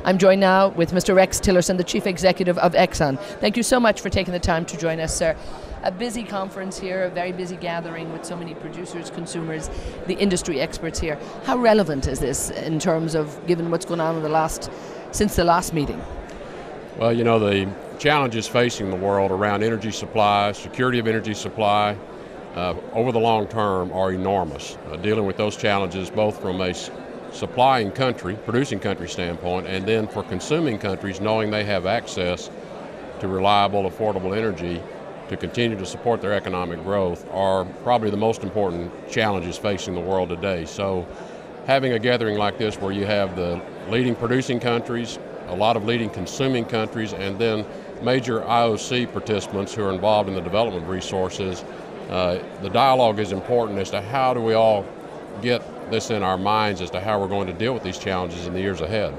I'm joined now with Mr. Rex Tillerson, the Chief Executive of Exxon. Thank you so much for taking the time to join us, sir. A busy conference here, a very busy gathering with so many producers, consumers, the industry experts here. How relevant is this in terms of, given what's going on since the last meeting? Well, you know, the challenges facing the world around energy supply, security of energy supply, over the long term are enormous. Dealing with those challenges both from a supplying country, producing country standpoint, and then for consuming countries knowing they have access to reliable, affordable energy to continue to support their economic growth are probably the most important challenges facing the world today. So having a gathering like this where you have the leading producing countries, a lot of leading consuming countries, and then major IOC participants who are involved in the development of resources, the dialogue is important as to how do we all get this in our minds as to how we're going to deal with these challenges in the years ahead.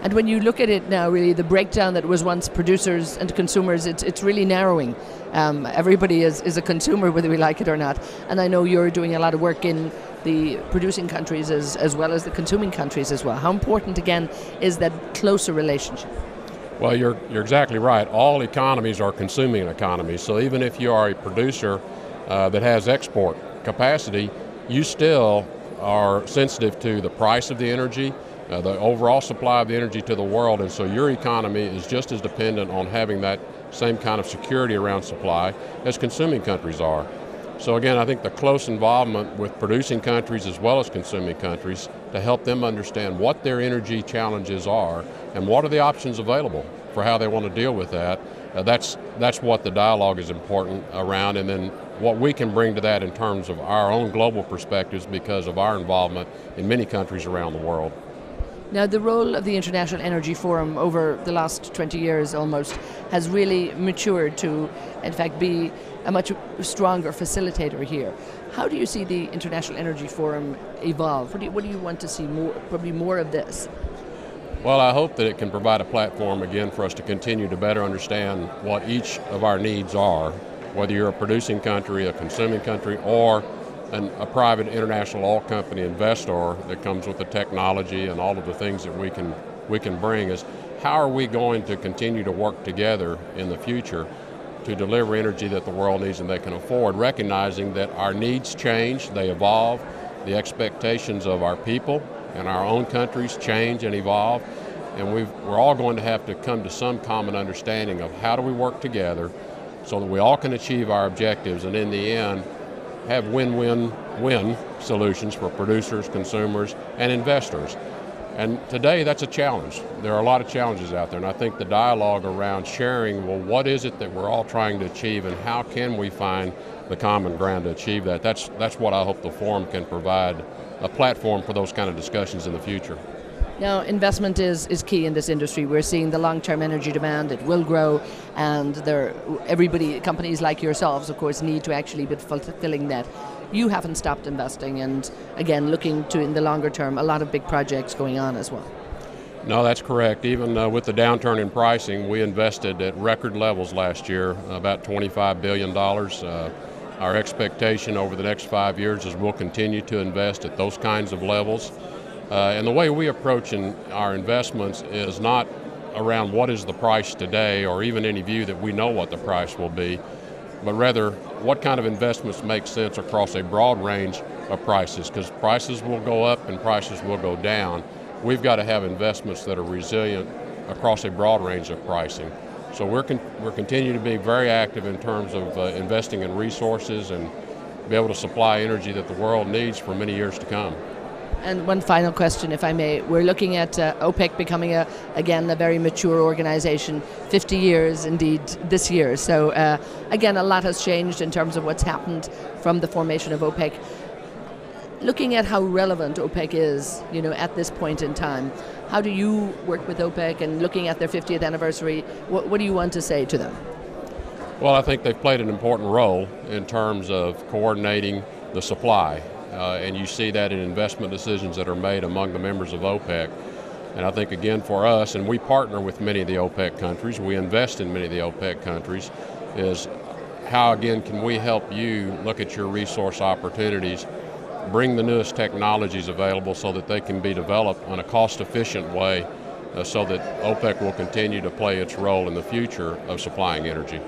And when you look at it now, really, the breakdown that was once producers and consumers, it's really narrowing. Everybody is a consumer, whether we like it or not. And I know you're doing a lot of work in the producing countries as well as the consuming countries as well. How important, again, is that closer relationship? Well, you're exactly right. All economies are consuming economies. So even if you are a producer that has export capacity, you still are sensitive to the price of the energy, the overall supply of the energy to the world, and so your economy is just as dependent on having that same kind of security around supply as consuming countries are. So again, I think the close involvement with producing countries as well as consuming countries to help them understand what their energy challenges are and what are the options available for how they want to deal with that. That's what the dialogue is important around, and then what we can bring to that in terms of our own global perspectives because of our involvement in many countries around the world. Now, the role of the International Energy Forum over the last 20 years almost has really matured to, in fact, be a much stronger facilitator here. How do you see the International Energy Forum evolve? What do you want to see more, probably more of this? Well, I hope that it can provide a platform again for us to continue to better understand what each of our needs are, whether you're a producing country, a consuming country, or a private international oil company investor that comes with the technology and all of the things that we can bring. Is how are we going to continue to work together in the future to deliver energy that the world needs and they can afford, recognizing that our needs change, they evolve, the expectations of our people and our own countries change and evolve, and we're all going to have to come to some common understanding of how do we work together so that we all can achieve our objectives and in the end have win-win-win solutions for producers, consumers, and investors. And today that's a challenge. There are a lot of challenges out there, and I think the dialogue around sharing, well, what is it that we're all trying to achieve and how can we find the common ground to achieve that? That's what I hope the forum can provide, a platform for those kind of discussions in the future. Now, investment is key in this industry. We're seeing the long-term energy demand, it will grow, and companies like yourselves, of course, need to actually be fulfilling that. You haven't stopped investing, and again, looking to, in the longer term, a lot of big projects going on as well. No, that's correct. Even with the downturn in pricing, we invested at record levels last year, about $25 billion. Our expectation over the next 5 years is we'll continue to invest at those kinds of levels. And the way we approach our investments is not around what is the price today or even any view that we know what the price will be, but rather what kind of investments make sense across a broad range of prices, because prices will go up and prices will go down. We've got to have investments that are resilient across a broad range of pricing. So we're continuing to be very active in terms of investing in resources and be able to supply energy that the world needs for many years to come. And one final question, if I may. We're looking at OPEC becoming, again, a very mature organization, 50 years indeed this year. So again, a lot has changed in terms of what's happened from the formation of OPEC. Looking at how relevant OPEC is, at this point in time, how do you work with OPEC, and looking at their 50th anniversary, what do you want to say to them? Well, I think they've played an important role in terms of coordinating the supply. And you see that in investment decisions that are made among the members of OPEC. And I think, again, for us, and we partner with many of the OPEC countries, we invest in many of the OPEC countries, is how, again, can we help you look at your resource opportunities, bring the newest technologies available so that they can be developed in a cost-efficient way so that OPEC will continue to play its role in the future of supplying energy.